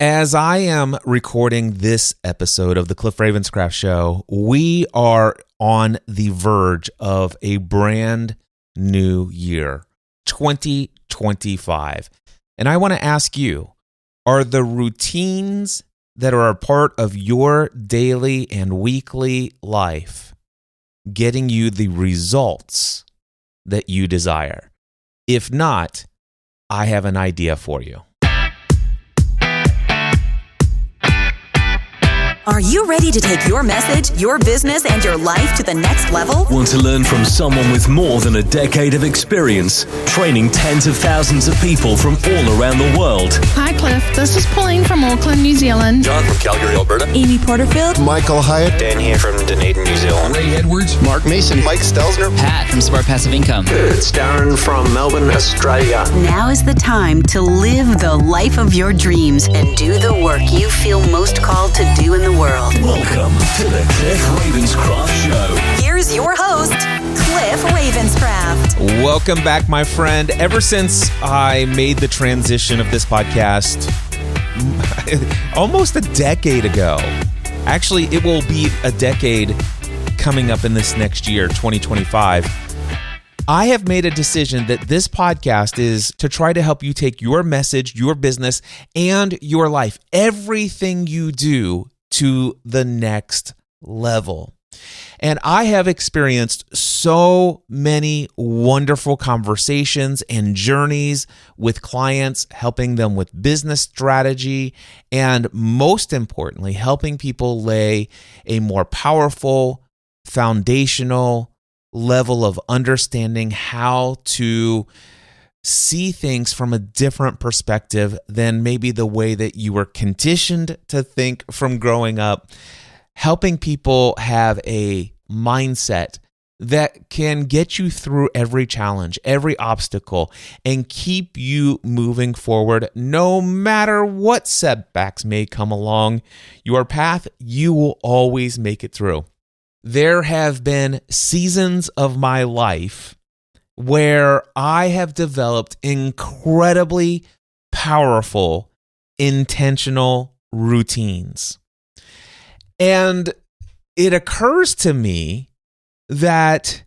As I am recording this episode of the Cliff Ravenscraft Show, we are on the verge of a brand new year, 2025. And I want to ask you, are the routines that are a part of your daily and weekly life getting you the results that you desire? If not, I have an idea for you. Are you ready to take your message, your business, and your life to the next level? Want to learn from someone with more than a decade of experience, training tens of thousands of people from all around the world? Hi, Cliff. This is Pauline from Auckland, New Zealand. John from Calgary, Alberta. Amy Porterfield. Michael Hyatt. Dan here from Dunedin, New Zealand. Ray Edwards. Mark Mason. Mike Stelzner. Pat from Smart Passive Income. It's Darren from Melbourne, Australia. Now is the time to live the life of your dreams and do the work you feel most called to do in the world. Welcome to the Cliff Ravenscraft Show. Here's your host, Cliff Ravenscraft. Welcome back, my friend. Ever since I made the transition of this podcast almost a decade ago, actually, it will be a decade coming up in this next year, 2025. I have made a decision that this podcast is to try to help you take your message, your business, and your life, everything you do, to the next level. And I have experienced so many wonderful conversations and journeys with clients, helping them with business strategy, and most importantly, helping people lay a more powerful, foundational level of understanding how to see things from a different perspective than maybe the way that you were conditioned to think from growing up, helping people have a mindset that can get you through every challenge, every obstacle, and keep you moving forward no matter what setbacks may come along your path. You will always make it through. There have been seasons of my life where I have developed incredibly powerful, intentional routines. And it occurs to me that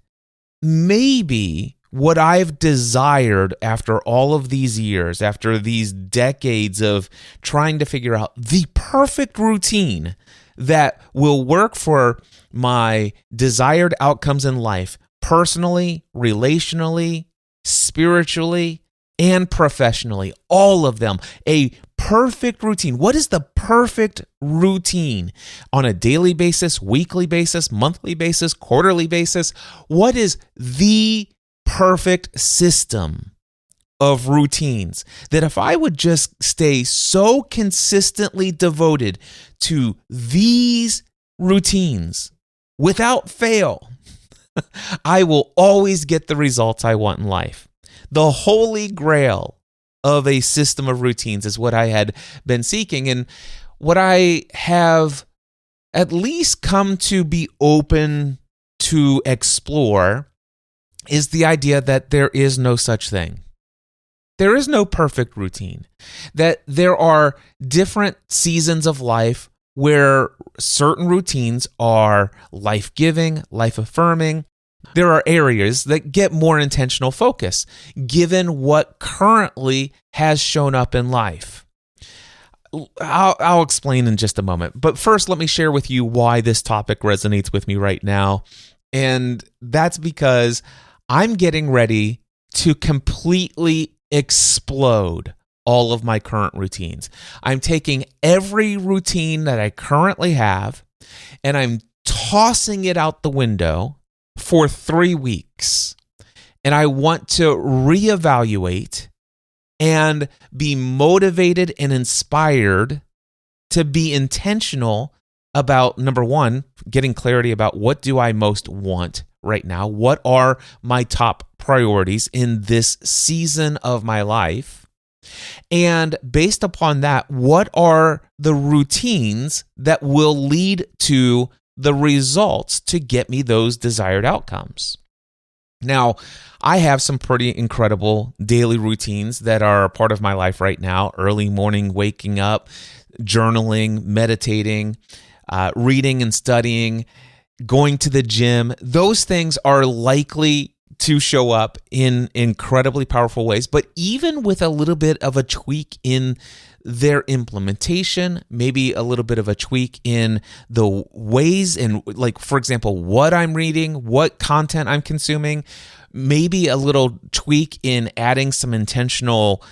maybe what I've desired after all of these years, after these decades of trying to figure out the perfect routine that will work for my desired outcomes in life, personally, relationally, spiritually, and professionally, all of them, a perfect routine. What is the perfect routine on a daily basis, weekly basis, monthly basis, quarterly basis? What is the perfect system of routines that if I would just stay so consistently devoted to these routines without fail, I will always get the results I want in life? The holy grail of a system of routines is what I had been seeking, and what I have at least come to be open to explore is the idea that there is no such thing. There is no perfect routine, that there are different seasons of life where certain routines are life-giving, life-affirming. There are areas that get more intentional focus, given what currently has shown up in life. I'll explain in just a moment. But first, let me share with you why this topic resonates with me right now. And that's because I'm getting ready to completely explode all of my current routines. I'm taking every routine that I currently have and I'm tossing it out the window for 3 weeks. And I want to reevaluate and be motivated and inspired to be intentional about, number one, getting clarity about what do I most want right now? What are my top priorities in this season of my life? And based upon that, what are the routines that will lead to the results to get me those desired outcomes? Now, I have some pretty incredible daily routines that are a part of my life right now. Early morning waking up, journaling, meditating, reading and studying, going to the gym. Those things are likely to show up in incredibly powerful ways, but even with a little bit of a tweak in their implementation, maybe a little bit of a tweak in the ways and, like, for example, what I'm reading, what content I'm consuming, maybe a little tweak in adding some intentional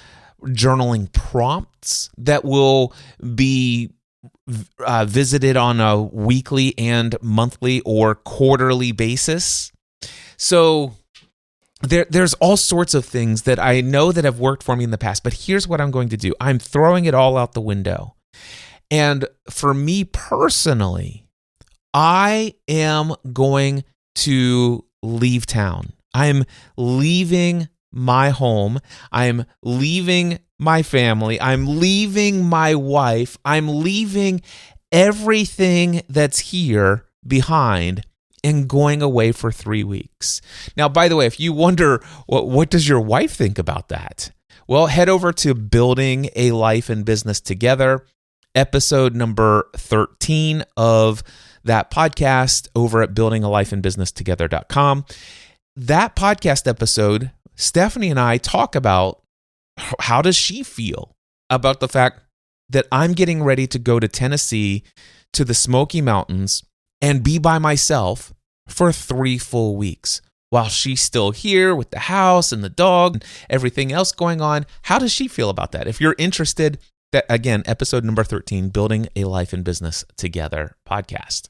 journaling prompts that will be visited on a weekly and monthly or quarterly basis. So there's all sorts of things that I know that have worked for me in the past, but here's what I'm going to do. I'm throwing it all out the window. And for me personally, I am going to leave town. I'm leaving my home. I'm leaving my family. I'm leaving my wife. I'm leaving everything that's here behind and going away for 3 weeks. Now, by the way, if you wonder, what does your wife think about that? Well, head over to Building a Life and Business Together, episode number 13 of that podcast over at buildingalifeandbusinesstogether.com. That podcast episode, Stephanie and I talk about how does she feel about the fact that I'm getting ready to go to Tennessee to the Smoky Mountains and be by myself for 3 full weeks while she's still here with the house and the dog and everything else going on. How does she feel about that? If you're interested, that again, episode number 13, Building a Life and Business Together podcast.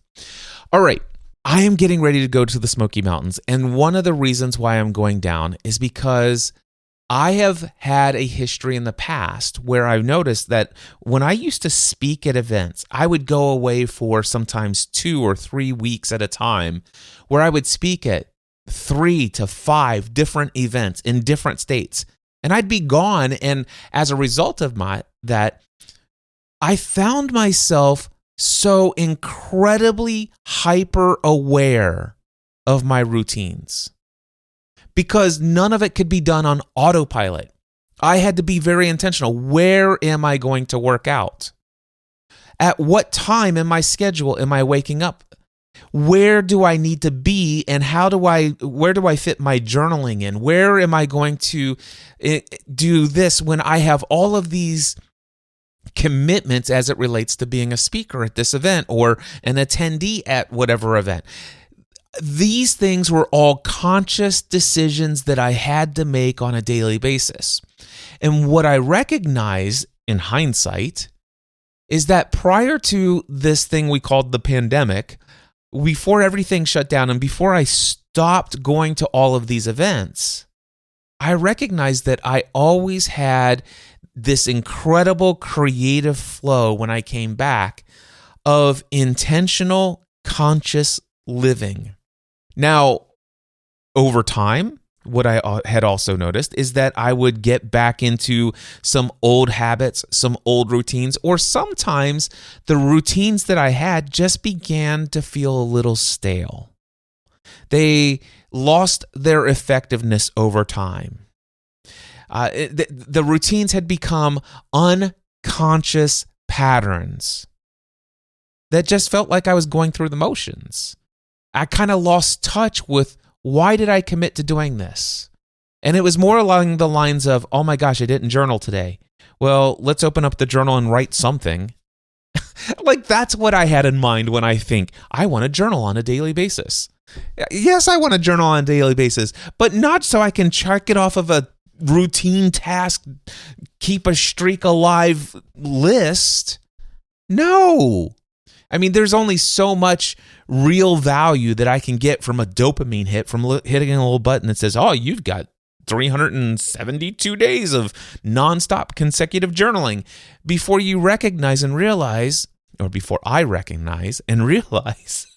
All right, I am getting ready to go to the Smoky Mountains, and one of the reasons why I'm going down is because I have had a history in the past where I've noticed that when I used to speak at events, I would go away for sometimes 2 or 3 weeks at a time, where I would speak at 3 to 5 different events in different states. And I'd be gone. And as a result of that, I found myself so incredibly hyper aware of my routines, because none of it could be done on autopilot. I had to be very intentional. Where am I going to work out? At what time in my schedule am I waking up? Where do I need to be, and where do I fit my journaling in? Where am I going to do this when I have all of these commitments as it relates to being a speaker at this event or an attendee at whatever event? These things were all conscious decisions that I had to make on a daily basis. And what I recognize in hindsight is that prior to this thing we called the pandemic, before everything shut down and before I stopped going to all of these events, I recognized that I always had this incredible creative flow when I came back of intentional, conscious living. Now, over time, what I had also noticed is that I would get back into some old habits, some old routines, or sometimes the routines that I had just began to feel a little stale. They lost their effectiveness over time. The routines had become unconscious patterns that just felt like I was going through the motions. I kind of lost touch with, why did I commit to doing this? And it was more along the lines of, oh my gosh, I didn't journal today. Well, let's open up the journal and write something. Like, that's what I had in mind when I think I want to journal on a daily basis. Yes, I want to journal on a daily basis, but not so I can check it off of a routine task, keep a streak alive list. No. I mean, there's only so much real value that I can get from a dopamine hit, from hitting a little button that says, oh, you've got 372 days of nonstop consecutive journaling, before you recognize and realize, or before I recognize and realize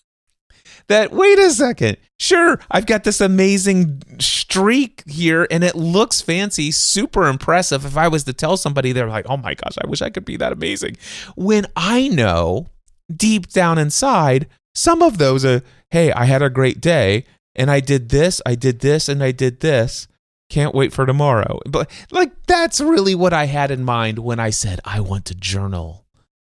that, wait a second, sure, I've got this amazing streak here and it looks fancy, super impressive. If I was to tell somebody, they're like, oh my gosh, I wish I could be that amazing. When I know deep down inside, some of those are, hey, I had a great day and I did this, and I did this. Can't wait for tomorrow. But like, that's really what I had in mind when I said I want to journal.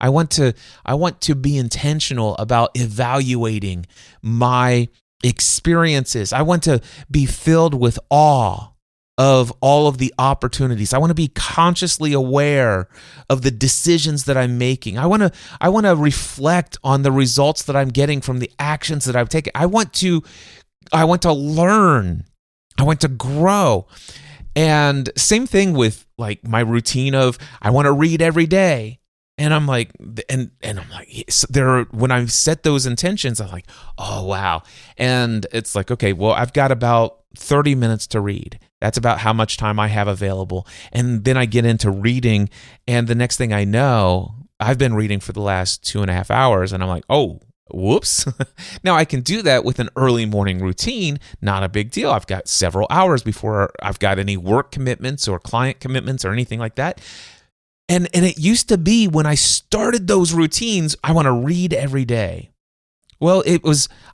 I want to be intentional about evaluating my experiences. I want to be filled with awe of all of the opportunities. I want to be consciously aware of the decisions that I'm making. I want to reflect on the results that I'm getting from the actions that I've taken. I want to learn. I want to grow. And same thing with like my routine of I want to read every day. And I'm like, and I'm like, when I set those intentions, I'm like, oh, wow. And it's like, okay, well, I've got about 30 minutes to read. That's about how much time I have available. And then I get into reading. And the next thing I know, I've been reading for the last 2.5 hours. And I'm like, oh, whoops. Now I can do that with an early morning routine. Not a big deal. I've got several hours before I've got any work commitments or client commitments or anything like that. And it used to be when I started those routines, I want to read every day. Well,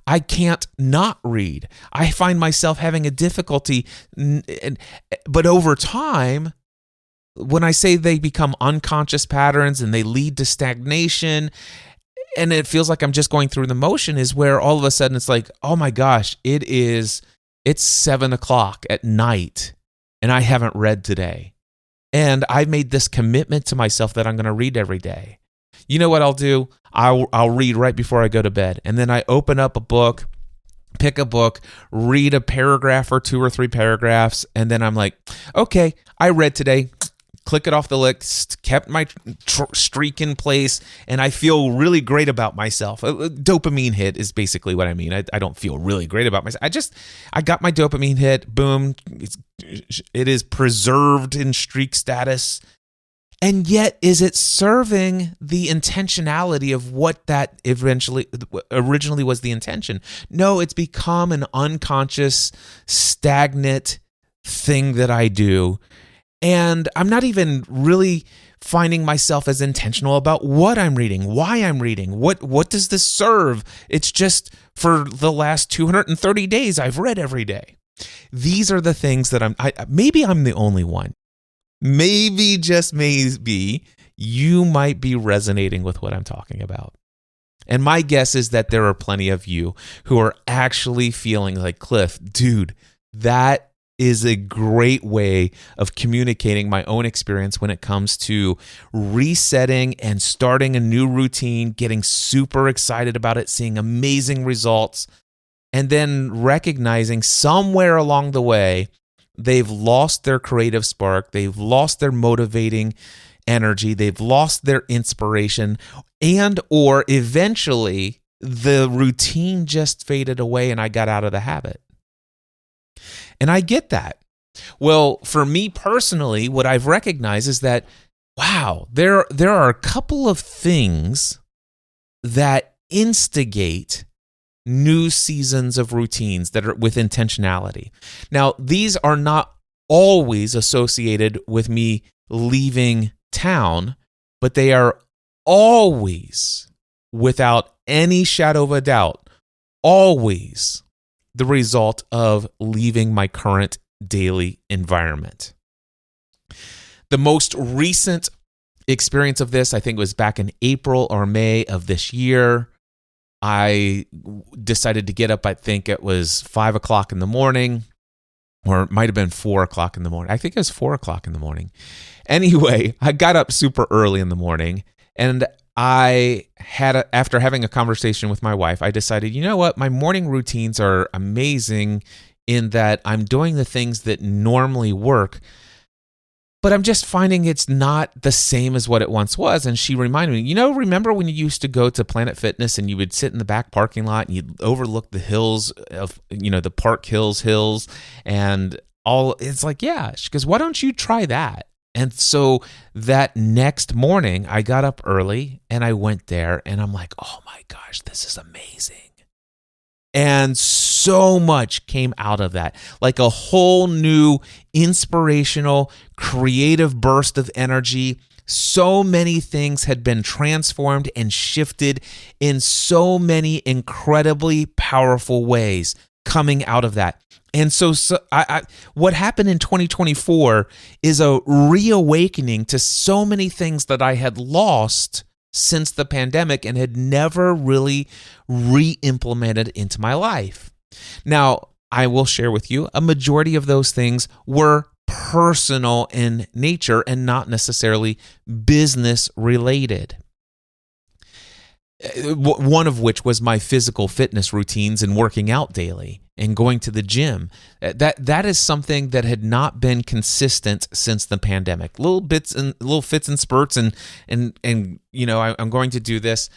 I can't not read. I find myself having a difficulty. But over time, when I say they become unconscious patterns and they lead to stagnation, and it feels like I'm just going through the motion, is where all of a sudden it's like, oh my gosh, it's 7:00 at night and I haven't read today. And I've made this commitment to myself that I'm going to read every day. You know what I'll do? I'll read right before I go to bed. And then I open up a book, pick a book, read a paragraph or 2 or 3 paragraphs. And then I'm like, okay, I read today. Click it off the list, kept my streak in place, and I feel really great about myself. A dopamine hit is basically what I mean. I don't feel really great about myself. I got my dopamine hit. Boom. It is preserved in streak status. And yet, is it serving the intentionality of what that originally was the intention? No, it's become an unconscious, stagnant thing that I do. And I'm not even really finding myself as intentional about what I'm reading, why I'm reading, what does this serve? It's just for the last 230 days I've read every day. These are the things that maybe I'm the only one. Maybe, just maybe, you might be resonating with what I'm talking about. And my guess is that there are plenty of you who are actually feeling like, Cliff, dude, that is a great way of communicating my own experience when it comes to resetting and starting a new routine, getting super excited about it, seeing amazing results, and then recognizing somewhere along the way, they've lost their creative spark, they've lost their motivating energy, they've lost their inspiration, and or eventually the routine just faded away and I got out of the habit. And I get that. Well, for me personally, what I've recognized is that, wow, there are a couple of things that instigate new seasons of routines that are with intentionality. Now, these are not always associated with me leaving town, but they are always, without any shadow of a doubt, always the result of leaving my current daily environment. The most recent experience of this, I think, was back in April or May of this year. I decided to get up, I think it was 5 o'clock in the morning, or it might have been 4 o'clock in the morning. I think it was 4 o'clock in the morning. Anyway, I got up super early in the morning, and after having a conversation with my wife, I decided, you know what, my morning routines are amazing in that I'm doing the things that normally work, but I'm just finding it's not the same as what it once was. And she reminded me, remember when you used to go to Planet Fitness and you would sit in the back parking lot and you'd overlook the hills of, the Park Hills and all. It's like, yeah. She goes, why don't you try that? And so that next morning, I got up early and I went there and I'm like, oh my gosh, this is amazing. And so much came out of that, like a whole new inspirational, creative burst of energy. So many things had been transformed and shifted in so many incredibly powerful ways coming out of that. And so what happened in 2024 is a reawakening to so many things that I had lost since the pandemic and had never really re-implemented into my life. Now, I will share with you, a majority of those things were personal in nature and not necessarily business related. One of which was my physical fitness routines and working out daily and going to the gym. That is something that had not been consistent since the pandemic. Little fits and spurts, and I'm going to do this,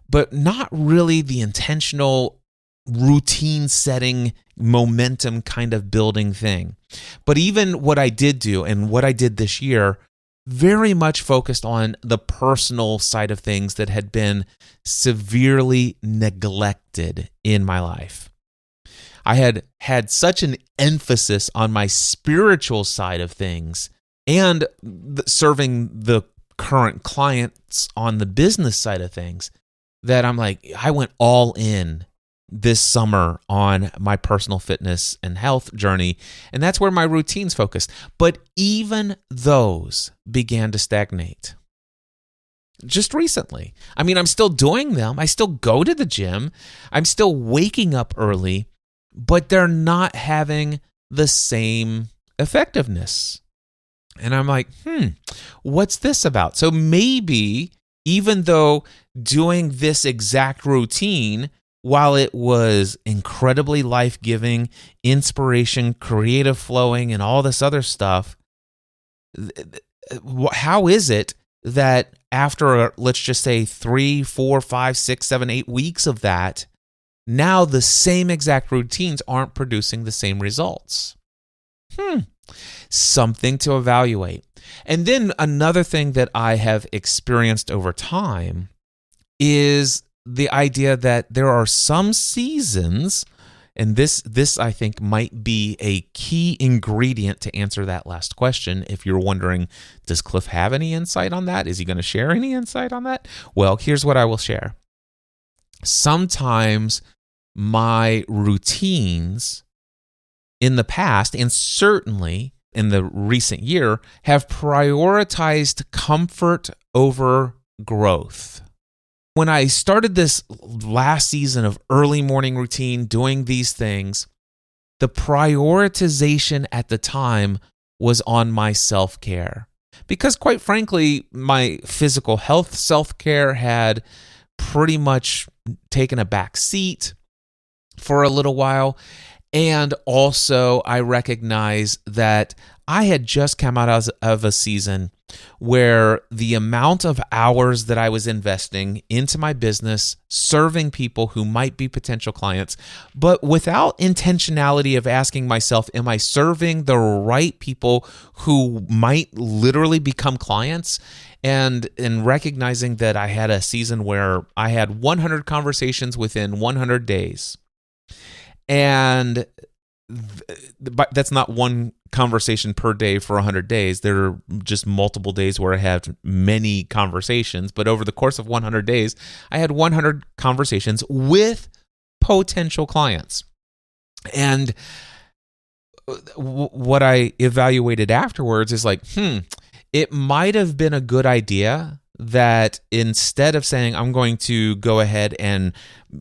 but not really the intentional routine setting, momentum kind of building thing. But even what I did do and what I did this year very much focused on the personal side of things that had been severely neglected in my life. I had such an emphasis on my spiritual side of things and serving the current clients on the business side of things that I'm like, I went all in this summer on my personal fitness and health journey, and that's where my routines focused. But even those began to stagnate just recently. I mean, I'm still doing them. I still go to the gym. I'm still waking up early, but they're not having the same effectiveness. And I'm like, what's this about? So maybe even though doing this exact routine, while it was incredibly life-giving, inspiration, creative flowing, and all this other stuff, how is it that after, let's just say 3, 4, 5, 6, 7, 8 weeks of that, now the same exact routines aren't producing the same results? Something to evaluate. And then another thing that I have experienced over time is the idea that there are some seasons, and this I think might be a key ingredient to answer that last question. If you're wondering, does Cliff have any insight on that? Is he going to share any insight on that? Well, here's what I will share. Sometimes my routines in the past, and certainly in the recent year, have prioritized comfort over growth. When I started this last season of early morning routine, doing these things, the prioritization at the time was on my self-care. Because quite frankly, my physical health self-care had pretty much taken a back seat for a little while. And also, I recognize that I had just come out of a season where the amount of hours that I was investing into my business, serving people who might be potential clients, but without intentionality of asking myself, am I serving the right people who might literally become clients? And recognizing that I had a season where I had 100 conversations within 100 days. And that's not one conversation per day for 100 days. There are just multiple days where I have many conversations, but over the course of 100 days, I had 100 conversations with potential clients. And what I evaluated afterwards is like, it might have been a good idea that instead of saying, I'm going to go ahead and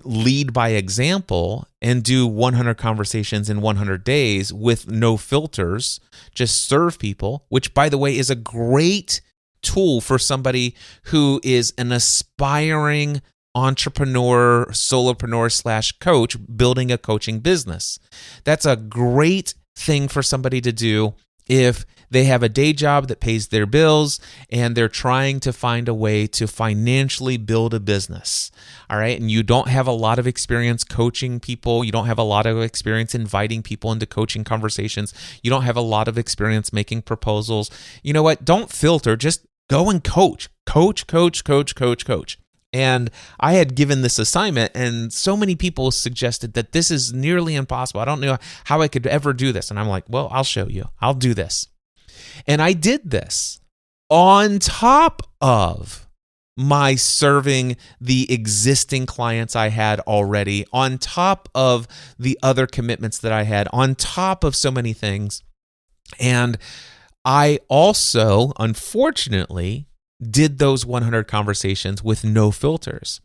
lead by example and do 100 conversations in 100 days with no filters, just serve people, which, by the way, is a great tool for somebody who is an aspiring entrepreneur, solopreneur / coach building a coaching business. That's a great thing for somebody to do if they have a day job that pays their bills and they're trying to find a way to financially build a business. All right. And you don't have a lot of experience coaching people. You don't have a lot of experience inviting people into coaching conversations. You don't have a lot of experience making proposals. You know what? Don't filter. Just go and coach. Coach. And I had given this assignment, and so many people suggested that this is nearly impossible. I don't know how I could ever do this. And I'm like, well, I'll show you. I'll do this. And I did this on top of my serving the existing clients I had already, on top of the other commitments that I had, on top of so many things. And I also, unfortunately, did those 100 conversations with no filters.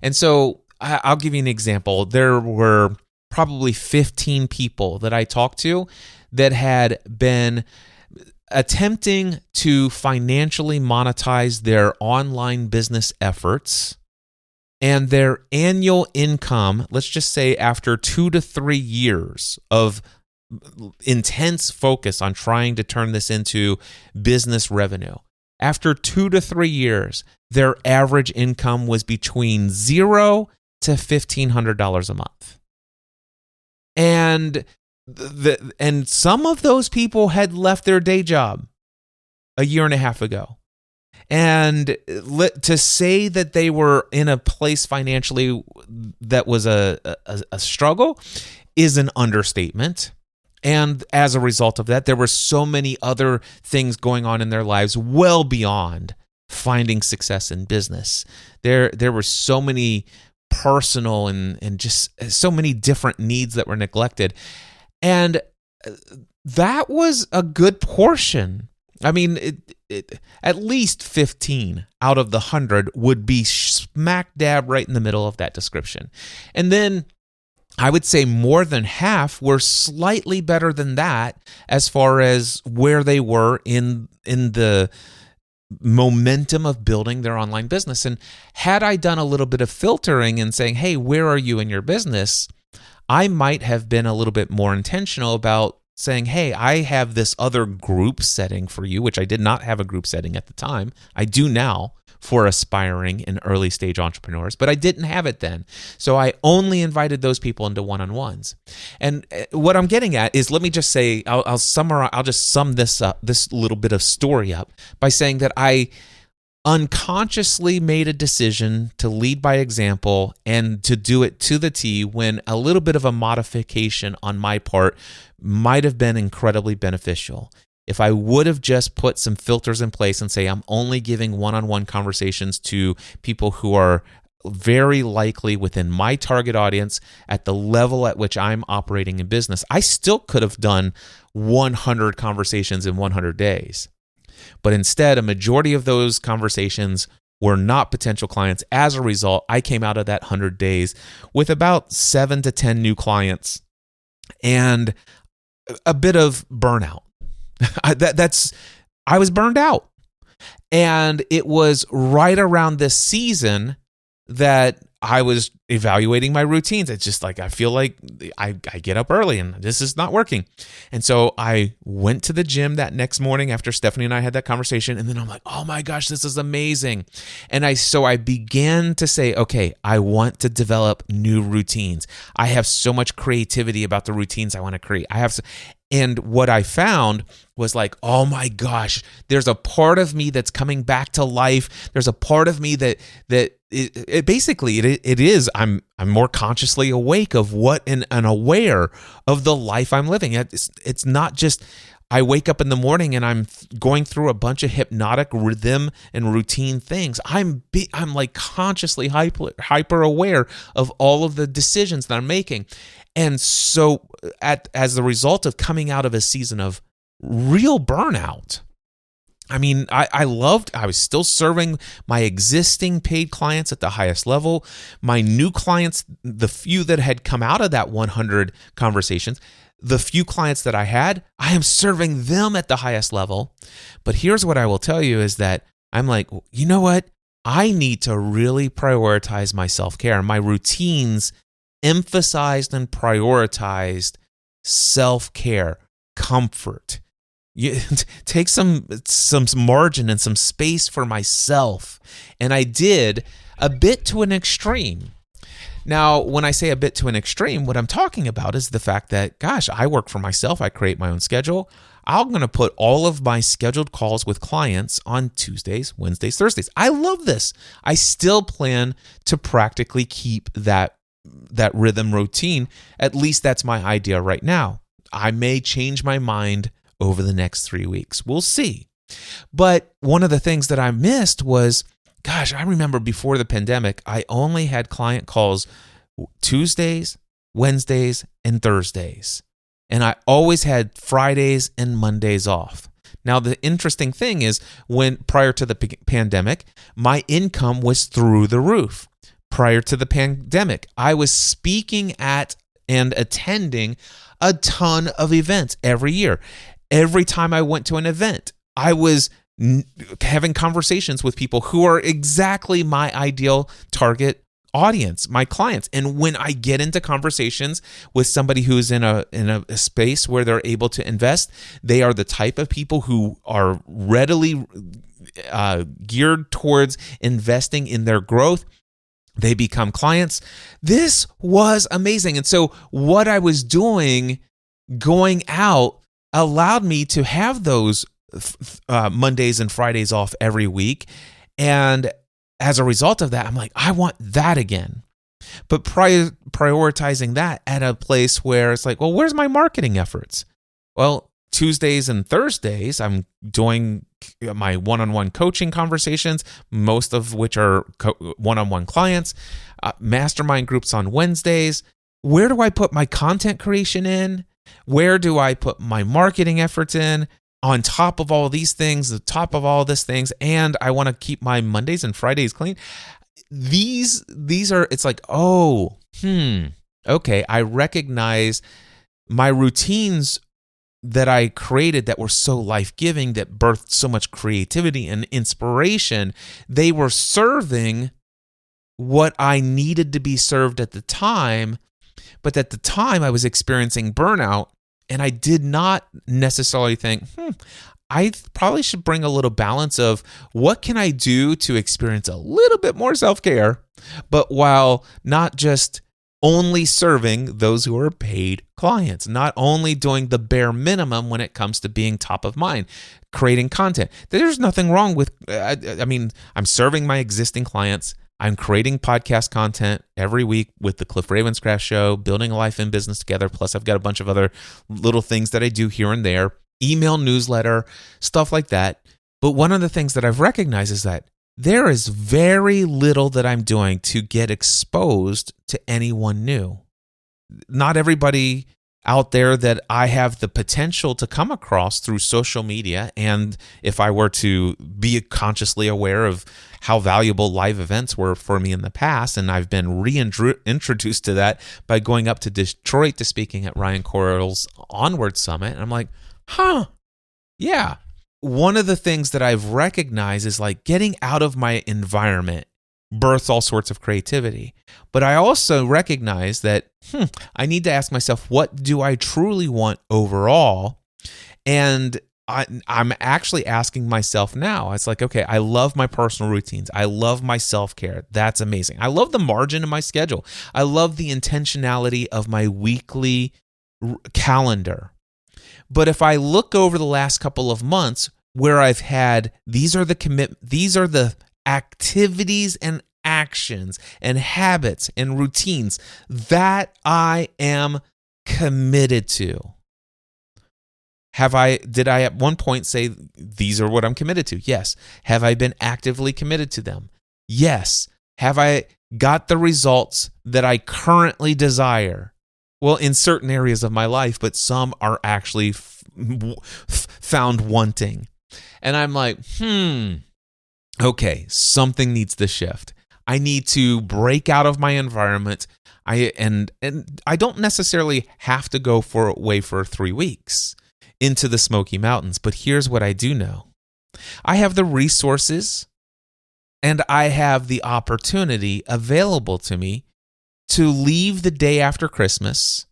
And so I'll give you an example. There were probably 15 people that I talked to that had been attempting to financially monetize their online business efforts, and their annual income, let's just say after 2 to 3 years of intense focus on trying to turn this into business revenue, after 2 to 3 years, their average income was between $0 to $1,500 a month. And some of those people had left their day job a year and a half ago. And to say that they were in a place financially that was a struggle is an understatement. And as a result of that, there were so many other things going on in their lives well beyond finding success in business. There were so many personal and just so many different needs that were neglected. And that was a good portion. I mean, at least 15 out of the 100 would be smack dab right in the middle of that description. And then I would say more than half were slightly better than that as far as where they were in the momentum of building their online business. And had I done a little bit of filtering and saying, hey, where are you in your business? I might have been a little bit more intentional about saying, hey, I have this other group setting for you, which I did not have a group setting at the time. I do now for aspiring and early stage entrepreneurs, but I didn't have it then. So I only invited those people into one-on-ones. And what I'm getting at is, let me just say, I'll summarize, I'll just sum this up, this little bit of story up by saying that I unconsciously made a decision to lead by example and to do it to the T when a little bit of a modification on my part might have been incredibly beneficial. If I would have just put some filters in place and say, I'm only giving one-on-one conversations to people who are very likely within my target audience at the level at which I'm operating in business, I still could have done 100 conversations in 100 days. But instead, a majority of those conversations were not potential clients. As a result, I came out of that 100 days with about 7 to 10 new clients and a bit of burnout. I was burned out. And it was right around this season that I was evaluating my routines. It's just like, I feel like I get up early and this is not working. And so I went to the gym that next morning after Stephanie and I had that conversation. And then I'm like, oh my gosh, this is amazing. And I began to say, okay, I want to develop new routines. I have so much creativity about the routines I want to create. And what I found was like, oh my gosh, there's a part of me that's coming back to life. There's a part of me that I'm more consciously awake of what and aware of the life I'm living. It's not just I wake up in the morning and I'm going through a bunch of hypnotic rhythm and routine things. I'm like consciously hyper aware of all of the decisions that I'm making. And so as the result of coming out of a season of real burnout, I mean, I was still serving my existing paid clients at the highest level. My new clients, the few that had come out of that 100 conversations, the few clients that I am serving them at the highest level. But here's what I will tell you is that I'm like, you know what? I need to really prioritize my self-care. My routines emphasized and prioritized self-care, comfort. You take some margin and some space for myself. And I did a bit to an extreme. Now, when I say a bit to an extreme, what I'm talking about is the fact that, gosh, I work for myself. I create my own schedule. I'm going to put all of my scheduled calls with clients on Tuesdays, Wednesdays, Thursdays. I love this. I still plan to practically keep that rhythm routine. At least that's my idea right now. I may change my mind over the next 3 weeks. We'll see. But one of the things that I missed was, gosh, I remember before the pandemic, I only had client calls Tuesdays, Wednesdays, and Thursdays. And I always had Fridays and Mondays off. Now, the interesting thing is when prior to the pandemic, my income was through the roof. Prior to the pandemic, I was speaking at and attending a ton of events every year. Every time I went to an event, I was having conversations with people who are exactly my ideal target audience, my clients. And when I get into conversations with somebody who's in a space where they're able to invest, they are the type of people who are readily geared towards investing in their growth. They become clients. This was amazing. And so what I was doing going out allowed me to have those Mondays and Fridays off every week. And as a result of that, I'm like, I want that again. But prioritizing that at a place where it's like, well, where's my marketing efforts? Well, Tuesdays and Thursdays, I'm doing my one-on-one coaching conversations, most of which are one-on-one clients, mastermind groups on Wednesdays. Where do I put my content creation in? Where do I put my marketing efforts in? On top of all these things, the top of all these things, and I want to keep my Mondays and Fridays clean. These are, it's like, okay, I recognize my routines that I created that were so life-giving, that birthed so much creativity and inspiration. They were serving what I needed to be served at the time, but at the time I was experiencing burnout. And I did not necessarily think, I probably should bring a little balance of what can I do to experience a little bit more self-care, but while not just only serving those who are paid clients, not only doing the bare minimum when it comes to being top of mind, creating content. There's nothing wrong with, I'm serving my existing clients. I'm creating podcast content every week with the Cliff Ravenscraft Show, building a life and business together. Plus, I've got a bunch of other little things that I do here and there, email newsletter, stuff like that. But one of the things that I've recognized is that there is very little that I'm doing to get exposed to anyone new. Not everybody out there that I have the potential to come across through social media. And if I were to be consciously aware of how valuable live events were for me in the past, and I've been reintroduced to that by going up to Detroit to speaking at Ryan Correll's Onward Summit. And I'm like, yeah. One of the things that I've recognized is like getting out of my environment births all sorts of creativity. But I also recognize that I need to ask myself, what do I truly want overall? And I'm actually asking myself now. It's like, okay, I love my personal routines. I love my self-care. That's amazing. I love the margin in my schedule. I love the intentionality of my weekly calendar. But if I look over the last couple of months where I've had, these are the activities and actions and habits and routines that I am committed to. Did I at one point say, these are what I'm committed to? Yes. Have I been actively committed to them? Yes. Have I got the results that I currently desire? Well, in certain areas of my life, but some are actually found wanting. And I'm like, okay, something needs to shift. I need to break out of my environment. I don't necessarily have to go away for 3 weeks into the Smoky Mountains, but here's what I do know. I have the resources and I have the opportunity available to me to leave the day after Christmas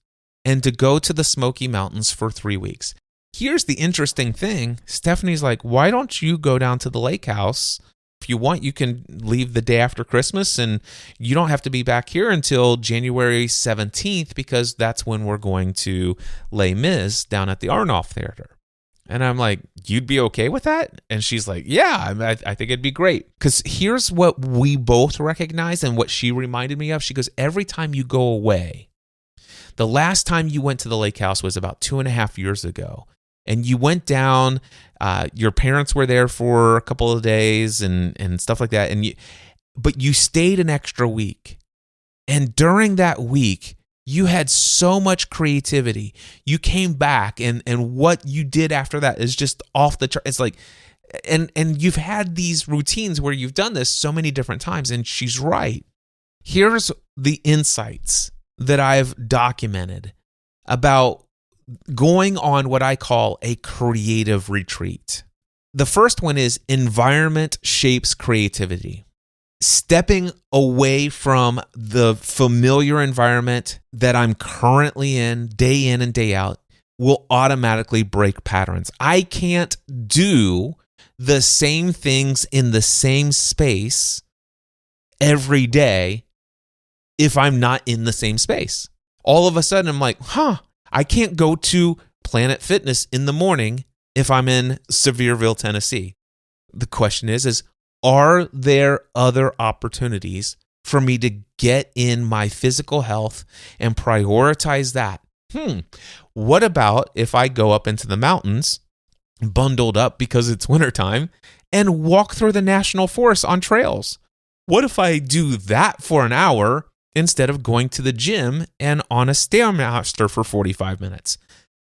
and to go to the Smoky Mountains for 3 weeks. Here's the interesting thing. Stephanie's like, why don't you go down to the lake house? If you want, you can leave the day after Christmas and you don't have to be back here until January 17th because that's when we're going to Les Mis down at the Arnoff Theater. And I'm like, you'd be okay with that? And she's like, yeah, I think it'd be great. Because here's what we both recognize and what she reminded me of. She goes, every time you go away, the last time you went to the lake house was about 2.5 years ago. And you went down, your parents were there for a couple of days and stuff like that. But you stayed an extra week. And during that week, You had so much creativity. You came back, and what you did after that is just off the chart. It's like, and you've had these routines where you've done this so many different times, and she's right. Here's the insights that I've documented about going on what I call a creative retreat. The first one is environment shapes creativity. Stepping away from the familiar environment that I'm currently in and day out will automatically break patterns. I can't do the same things in the same space every day if I'm not in the same space. All of a sudden, I'm like, I can't go to Planet Fitness in the morning if I'm in Sevierville, Tennessee. The question is are there other opportunities for me to get in my physical health and prioritize that? What about if I go up into the mountains, bundled up because it's wintertime, and walk through the national forest on trails? What if I do that for an hour instead of going to the gym and on a Stairmaster for 45 minutes?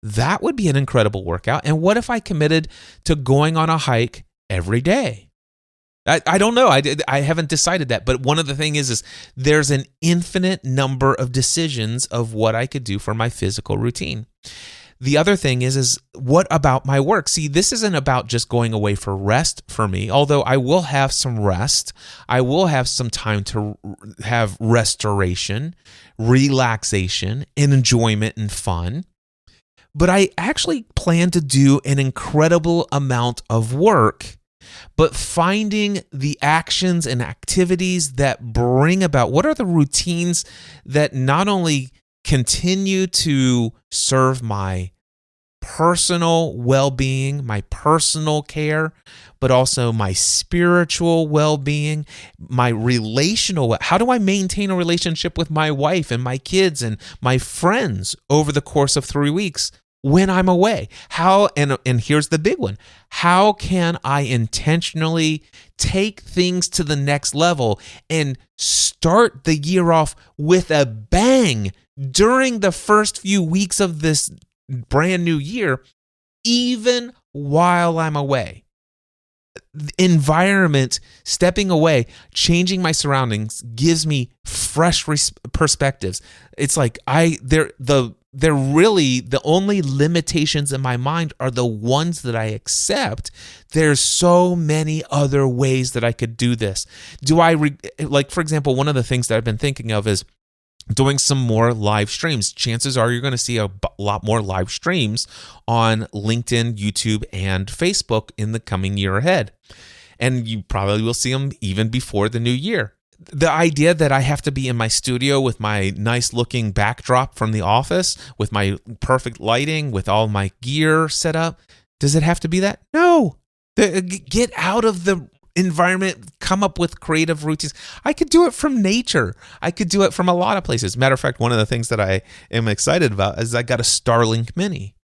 That would be an incredible workout. And what if I committed to going on a hike every day? I don't know. I haven't decided that. But one of the things is there's an infinite number of decisions of what I could do for my physical routine. The other thing is what about my work? See, this isn't about just going away for rest for me, although I will have some rest. I will have some time to have restoration, relaxation, and enjoyment and fun. But I actually plan to do an incredible amount of work, but finding the actions and activities that bring about, what are the routines that not only continue to serve my personal well-being, my personal care, but also my spiritual well-being, my relational. How do I maintain a relationship with my wife and my kids and my friends over the course of 3 weeks when I'm away? How, and here's the big one, how can I intentionally take things to the next level and start the year off with a bang during the first few weeks of this brand new year, even while I'm away? Environment, stepping away, changing my surroundings gives me fresh perspectives. It's like they're really the only limitations in my mind are the ones that I accept. There's so many other ways that I could do this. Like, for example, one of the things that I've been thinking of is doing some more live streams. Chances are you're going to see a lot more live streams on LinkedIn, YouTube, and Facebook in the coming year ahead. And you probably will see them even before the new year. The idea that I have to be in my studio with my nice looking backdrop from the office, with my perfect lighting, with all my gear set up, does it have to be that? No. Get out of the environment, come up with creative routines. I could do it from nature. I could do it from a lot of places. Matter of fact, one of the things that I am excited about is I got a Starlink Mini.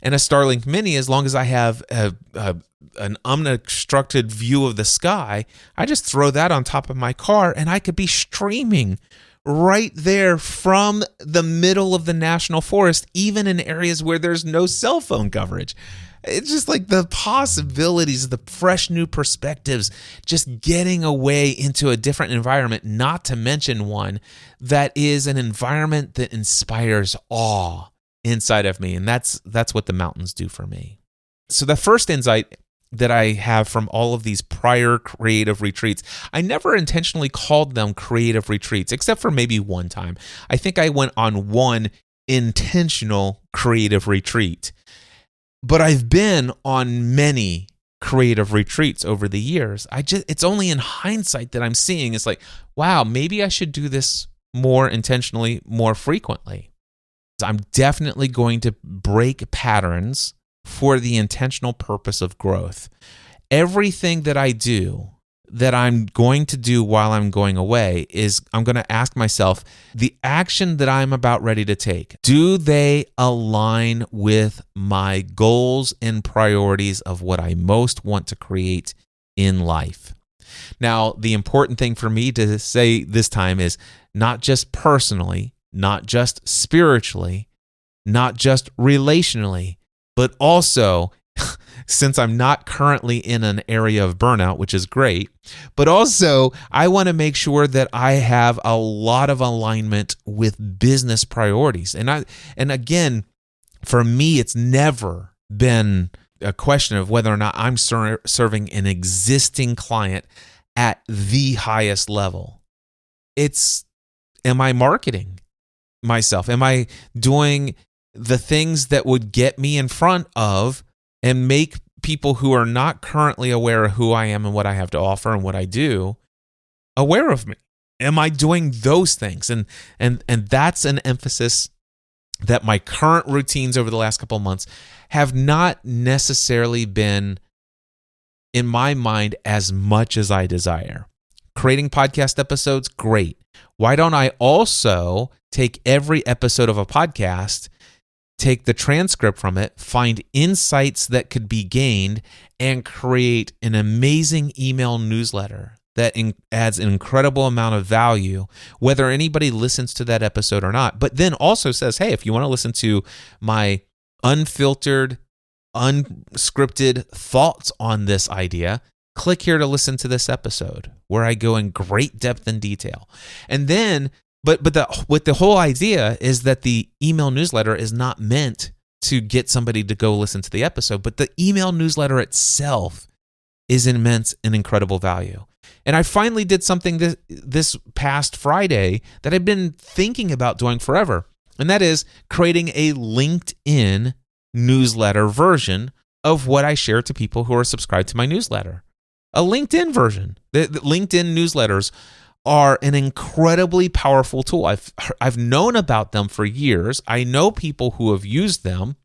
And a Starlink Mini, as long as I have an unobstructed view of the sky, I just throw that on top of my car and I could be streaming right there from the middle of the national forest, even in areas where there's no cell phone coverage. It's just like the possibilities, the fresh new perspectives, just getting away into a different environment, not to mention one that is an environment that inspires awe inside of me. And that's what the mountains do for me. So the first insight that I have from all of these prior creative retreats, I never intentionally called them creative retreats, except for maybe one time. I think I went on one intentional creative retreat. But I've been on many creative retreats over the years. It's only in hindsight that I'm seeing, it's like, wow, maybe I should do this more intentionally, more frequently. I'm definitely going to break patterns for the intentional purpose of growth. Everything that I do, that I'm going to do while I'm going away, is I'm going to ask myself, the action that I'm about ready to take, do they align with my goals and priorities of what I most want to create in life? Now, the important thing for me to say this time is not just personally, not just spiritually, not just relationally, but also, since I'm not currently in an area of burnout, which is great, but also I want to make sure that I have a lot of alignment with business priorities. And again, for me, it's never been a question of whether or not I'm serving an existing client at the highest level. It's, am I marketing myself? Am I doing the things that would get me in front of and make people who are not currently aware of who I am and what I have to offer and what I do aware of me? Am I doing those things? And that's an emphasis that my current routines over the last couple of months have not necessarily been, in my mind, as much as I desire. Creating podcast episodes, great. Why don't I also take every episode of a podcast, take the transcript from it, find insights that could be gained, and create an amazing email newsletter that adds an incredible amount of value, whether anybody listens to that episode or not, but then also says, hey, if you want to listen to my unfiltered, unscripted thoughts on this idea, click here to listen to this episode where I go in great depth and detail. And then, but the whole idea is that the email newsletter is not meant to get somebody to go listen to the episode, but the email newsletter itself is immense and incredible value. And I finally did something this past Friday that I've been thinking about doing forever, and that is creating a LinkedIn newsletter version of what I share to people who are subscribed to my newsletter. A LinkedIn version. The LinkedIn newsletters are an incredibly powerful tool. I've known about them for years. I know people who have used them,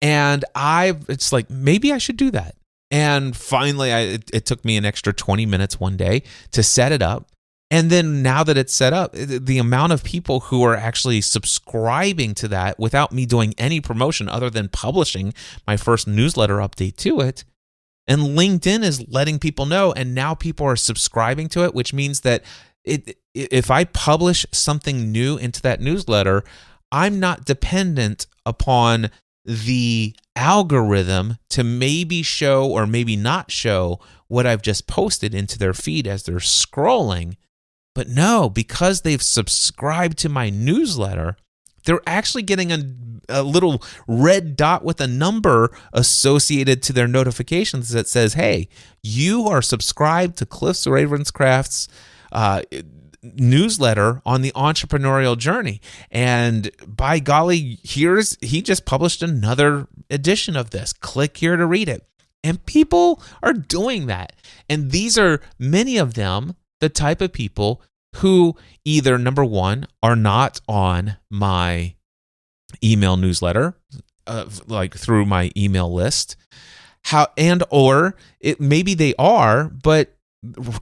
and it's like, maybe I should do that. And finally, it took me an extra 20 minutes one day to set it up. And then now that it's set up, the amount of people who are actually subscribing to that without me doing any promotion other than publishing my first newsletter update to it, and LinkedIn is letting people know, and now people are subscribing to it, which means that if I publish something new into that newsletter, I'm not dependent upon the algorithm to maybe show or maybe not show what I've just posted into their feed as they're scrolling. But no, because they've subscribed to my newsletter, they're actually getting a little red dot with a number associated to their notifications that says, hey, you are subscribed to Cliff's Ravenscraft's newsletter on the entrepreneurial journey. And by golly, he just published another edition of this. Click here to read it. And people are doing that. And these are, many of them, the type of people who either, number one, are not on my email newsletter, like through my email list, maybe they are, but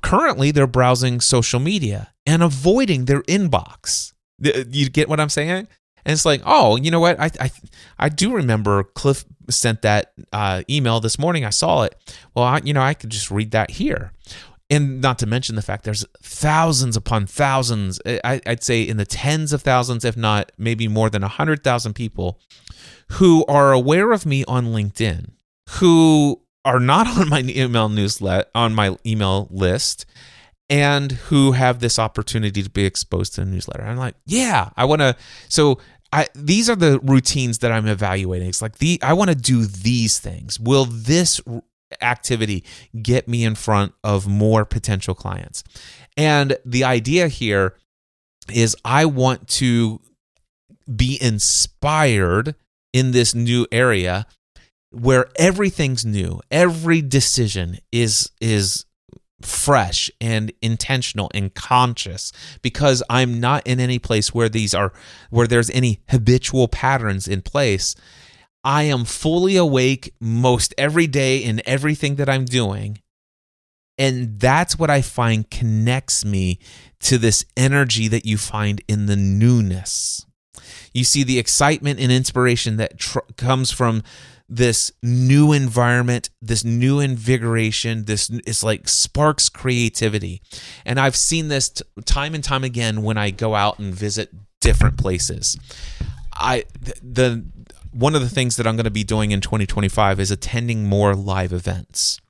currently they're browsing social media and avoiding their inbox. You get what I'm saying? And it's like, oh, you know what? I do remember Cliff sent that email this morning. I saw it. Well, I could just read that here. And not to mention the fact there's thousands upon thousands, I'd say in the tens of thousands, if not maybe more than 100,000 people who are aware of me on LinkedIn, who are not on my email list, and who have this opportunity to be exposed to the newsletter. I'm like, yeah, I want to. So these are the routines that I'm evaluating. It's like I want to do these things. Will this activity get me in front of more potential clients? And the idea here is I want to be inspired in this new area where everything's new. Every decision is fresh and intentional and conscious, because I'm not in any place where there's any habitual patterns in place. I am fully awake most every day in everything that I'm doing. And that's what I find connects me to this energy that you find in the newness. You see the excitement and inspiration that comes from this new environment, this new invigoration. This is like sparks creativity. And I've seen this time and time again when I go out and visit different places. One of the things that I'm going to be doing in 2025 is attending more live events.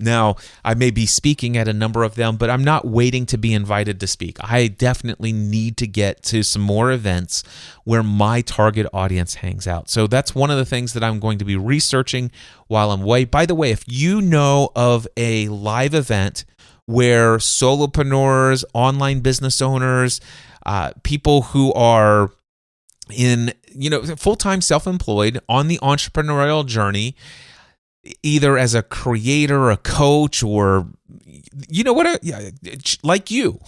Now, I may be speaking at a number of them, but I'm not waiting to be invited to speak. I definitely need to get to some more events where my target audience hangs out. So that's one of the things that I'm going to be researching while I'm away. By the way, if you know of a live event where solopreneurs, online business owners, people who are in, full-time self-employed on the entrepreneurial journey, either as a creator, a coach, or like you,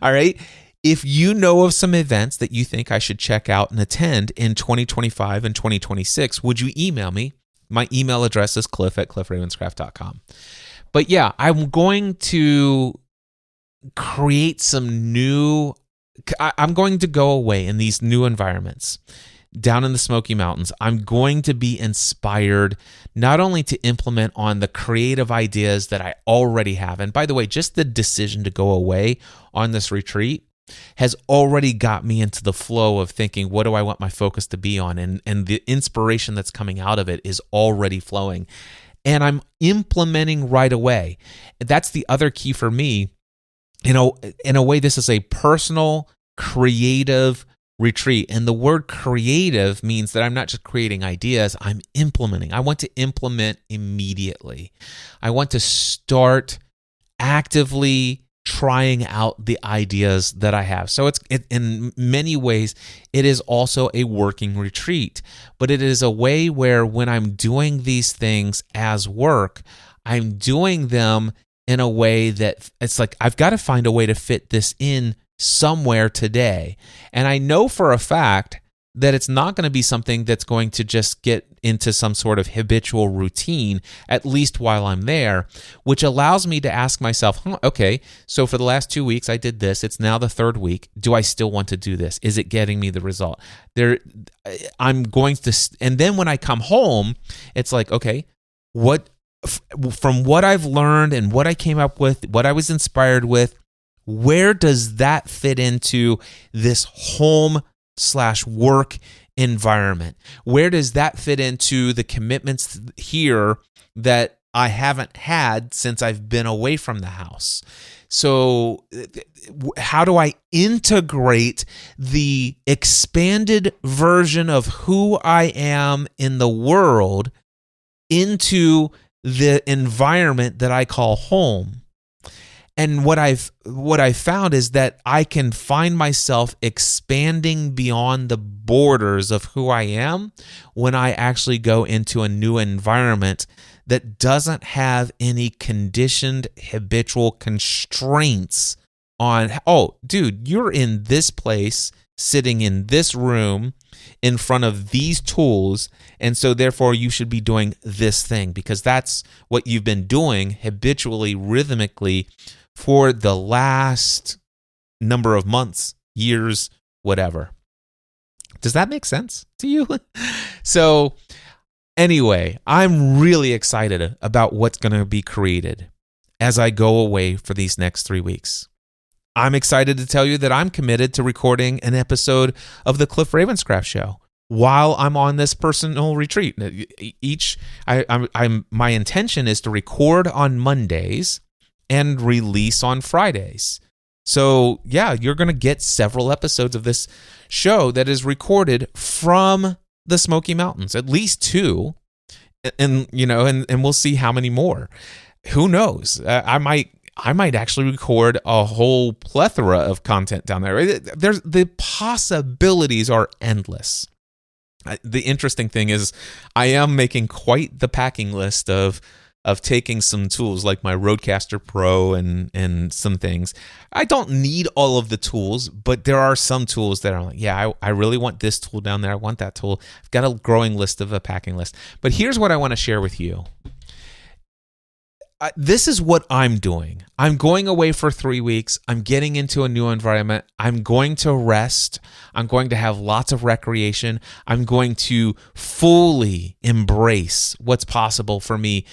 all right? If you know of some events that you think I should check out and attend in 2025 and 2026, would you email me? My email address is cliff@cliffravenscraft.com. But yeah, I'm going to create I'm going to go away in these new environments. Down in the Smoky Mountains, I'm going to be inspired not only to implement on the creative ideas that I already have. And by the way, just the decision to go away on this retreat has already got me into the flow of thinking, what do I want my focus to be on? And the inspiration that's coming out of it is already flowing. And I'm implementing right away. That's the other key for me. In a way, this is a personal, creative retreat. And the word creative means that I'm not just creating ideas, I'm implementing. I want to implement immediately. I want to start actively trying out the ideas that I have. So in many ways, it is also a working retreat, but it is a way where when I'm doing these things as work, I'm doing them in a way that it's like, I've got to find a way to fit this in somewhere today. And I know for a fact that it's not going to be something that's going to just get into some sort of habitual routine, at least while I'm there, which allows me to ask myself, okay, so for the last 2 weeks I did this. It's now the third week. Do I still want to do this? Is it getting me the result? I'm going to, and then when I come home, it's like, okay, from what I've learned and what I came up with, what I was inspired with, where does that fit into this home/work environment? Where does that fit into the commitments here that I haven't had since I've been away from the house? So how do I integrate the expanded version of who I am in the world into the environment that I call home? And what I've found is that I can find myself expanding beyond the borders of who I am when I actually go into a new environment that doesn't have any conditioned habitual constraints on, oh, dude, you're in this place, sitting in this room, in front of these tools, and so therefore you should be doing this thing because that's what you've been doing habitually, rhythmically for the last number of months, years, whatever. Does that make sense to you? So anyway, I'm really excited about what's going to be created as I go away for these next 3 weeks. I'm excited to tell you that I'm committed to recording an episode of the Cliff Ravenscraft Show while I'm on this personal retreat. My intention is to record on Mondays and release on Fridays. So yeah, you're going to get several episodes of this show that is recorded from the Smoky Mountains, at least 2, and we'll see how many more. Who knows? I might actually record a whole plethora of content down there. The possibilities are endless. The interesting thing is I am making quite the packing list of taking some tools like my Rodecaster Pro and some things. I don't need all of the tools, but there are some tools that are like, yeah, I really want this tool down there. I want that tool. I've got a growing list of a packing list. But here's what I want to share with you. This is what I'm doing. I'm going away for 3 weeks. I'm getting into a new environment. I'm going to rest. I'm going to have lots of recreation. I'm going to fully embrace what's possible for me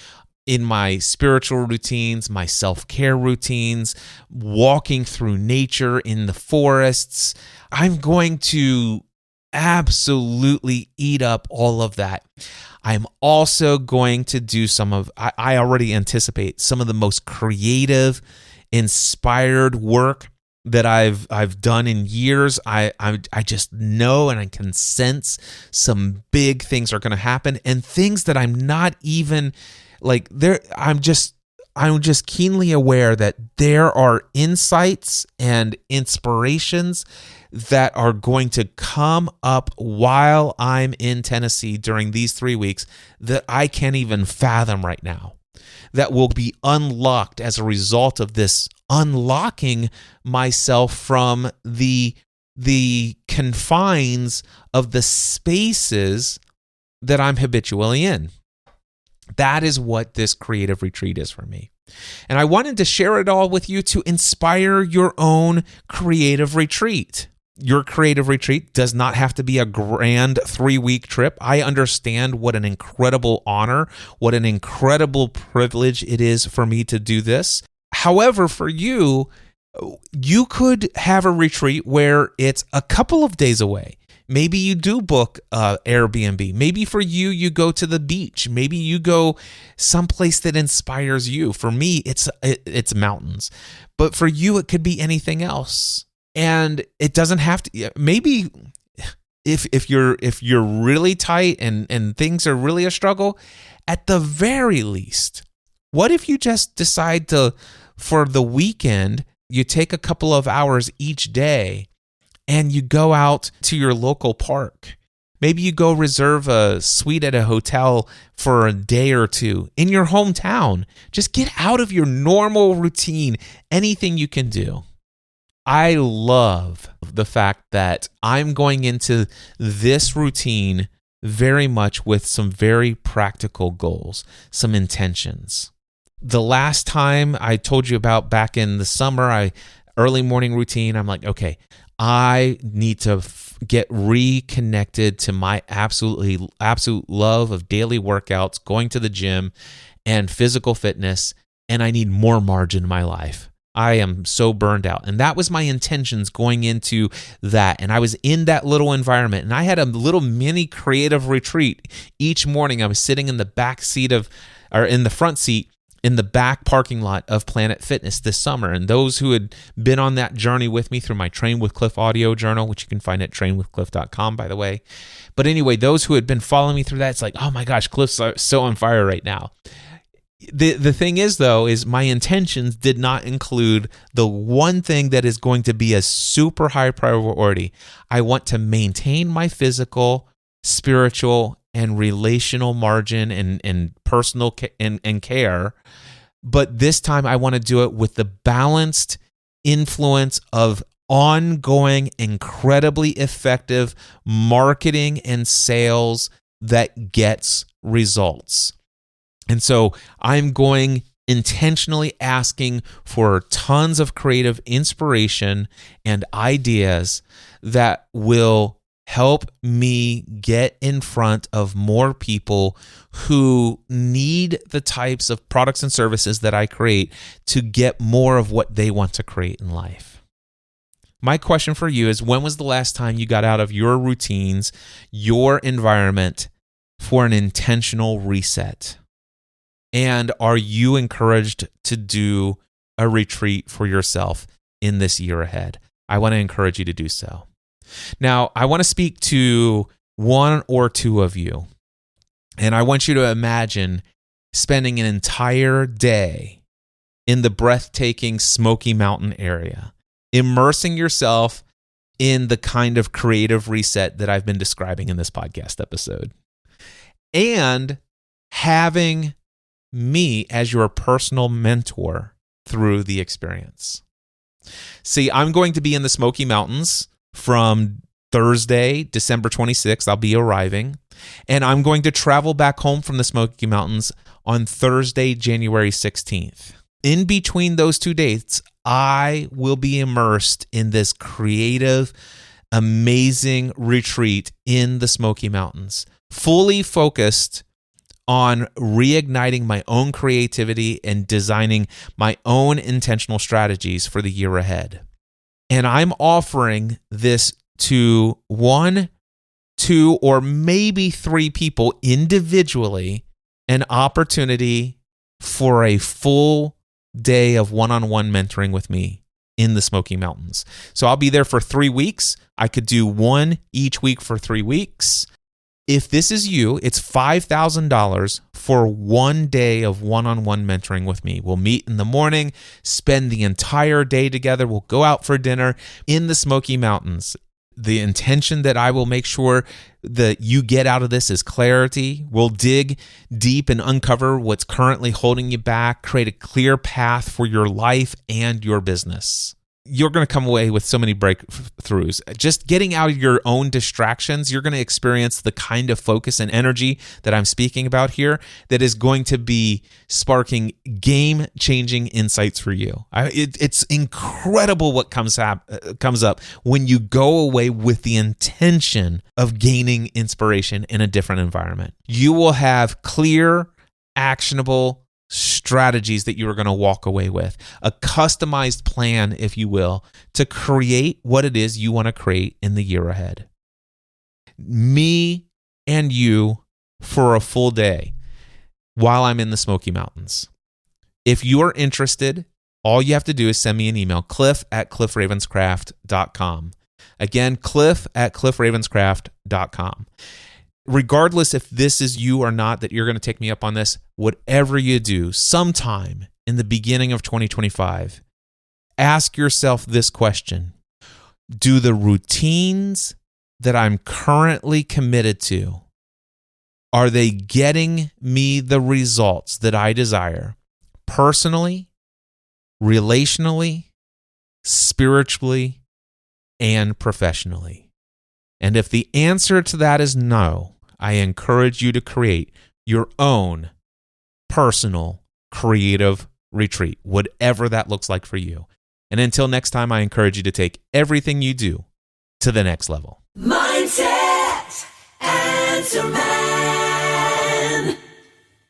in my spiritual routines, my self-care routines, walking through nature in the forests. I'm going to absolutely eat up all of that. I'm also going to do I already anticipate some of the most creative, inspired work that I've done in years. I just know and I can sense some big things are going to happen, and things that I'm not even like there. I'm just keenly aware that there are insights and inspirations that are going to come up while I'm in Tennessee during these 3 weeks that I can't even fathom right now, that will be unlocked as a result of this unlocking myself from the confines of the spaces that I'm habitually in. That is what this creative retreat is for me. And I wanted to share it all with you to inspire your own creative retreat. Your creative retreat does not have to be a grand 3-week trip. I understand what an incredible honor, what an incredible privilege it is for me to do this. However, for you, you could have a retreat where it's a couple of days away. Maybe you do book Airbnb. Maybe for you, you go to the beach. Maybe you go someplace that inspires you. For me, it's mountains. But for you, it could be anything else. And it doesn't have to. Maybe if you're really tight and things are really a struggle, at the very least, what if you just decide to, for the weekend, you take a couple of hours each day and you go out to your local park. Maybe you go reserve a suite at a hotel for a day or two in your hometown. Just get out of your normal routine, anything you can do. I love the fact that I'm going into this routine very much with some very practical goals, some intentions. The last time I told you about back in the summer, early morning routine, I'm like, okay, I need to get reconnected to my absolute love of daily workouts, going to the gym and physical fitness, and I need more margin in my life. I am so burned out. And that was my intentions going into that. And I was in that little environment. And I had a little mini creative retreat each morning. I was sitting in the in the front seat in the back parking lot of Planet Fitness this summer. And those who had been on that journey with me through my Train with Cliff audio journal, which you can find at trainwithcliff.com, by the way. But anyway, those who had been following me through that, it's like, oh my gosh, Cliff's so on fire right now. The thing is, though, is my intentions did not include the one thing that is going to be a super high priority. I want to maintain my physical, spiritual, and relational margin and personal and care. But this time I want to do it with the balanced influence of ongoing, incredibly effective marketing and sales that gets results. And so I'm going intentionally asking for tons of creative inspiration and ideas that will help me get in front of more people who need the types of products and services that I create to get more of what they want to create in life. My question for you is, when was the last time you got out of your routines, your environment, for an intentional reset? And are you encouraged to do a retreat for yourself in this year ahead? I want to encourage you to do so. Now, I want to speak to one or two of you, and I want you to imagine spending an entire day in the breathtaking Smoky Mountain area, immersing yourself in the kind of creative reset that I've been describing in this podcast episode, and having me as your personal mentor through the experience. See, I'm going to be in the Smoky Mountains from Thursday, December 26th. I'll be arriving, and I'm going to travel back home from the Smoky Mountains on Thursday, January 16th. In between those two dates, I will be immersed in this creative, amazing retreat in the Smoky Mountains, fully focused on reigniting my own creativity and designing my own intentional strategies for the year ahead. And I'm offering this to 1, 2, or maybe 3 people individually, an opportunity for a full day of one-on-one mentoring with me in the Smoky Mountains. So I'll be there for 3 weeks. I could do one each week for 3 weeks. If this is you, it's $5,000 for 1 day of one-on-one mentoring with me. We'll meet in the morning, spend the entire day together. We'll go out for dinner in the Smoky Mountains. The intention that I will make sure that you get out of this is clarity. We'll dig deep and uncover what's currently holding you back, create a clear path for your life and your business. You're going to come away with so many breakthroughs. Just getting out of your own distractions, you're going to experience the kind of focus and energy that I'm speaking about here that is going to be sparking game-changing insights for you. It's incredible what comes up when you go away with the intention of gaining inspiration in a different environment. You will have clear, actionable strategies that you are going to walk away with, a customized plan, if you will, to create what it is you want to create in the year ahead. Me and you for a full day while I'm in the Smoky Mountains. If you are interested, all you have to do is send me an email, cliff@cliffravenscraft.com. Again, cliff@cliffravenscraft.com. Regardless if this is you or not, that you're going to take me up on this, whatever you do, sometime in the beginning of 2025, ask yourself this question. Do the routines that I'm currently committed to, are they getting me the results that I desire personally, relationally, spiritually, and professionally? And if the answer to that is no, I encourage you to create your own personal creative retreat, whatever that looks like for you. And until next time, I encourage you to take everything you do to the next level. Mindset!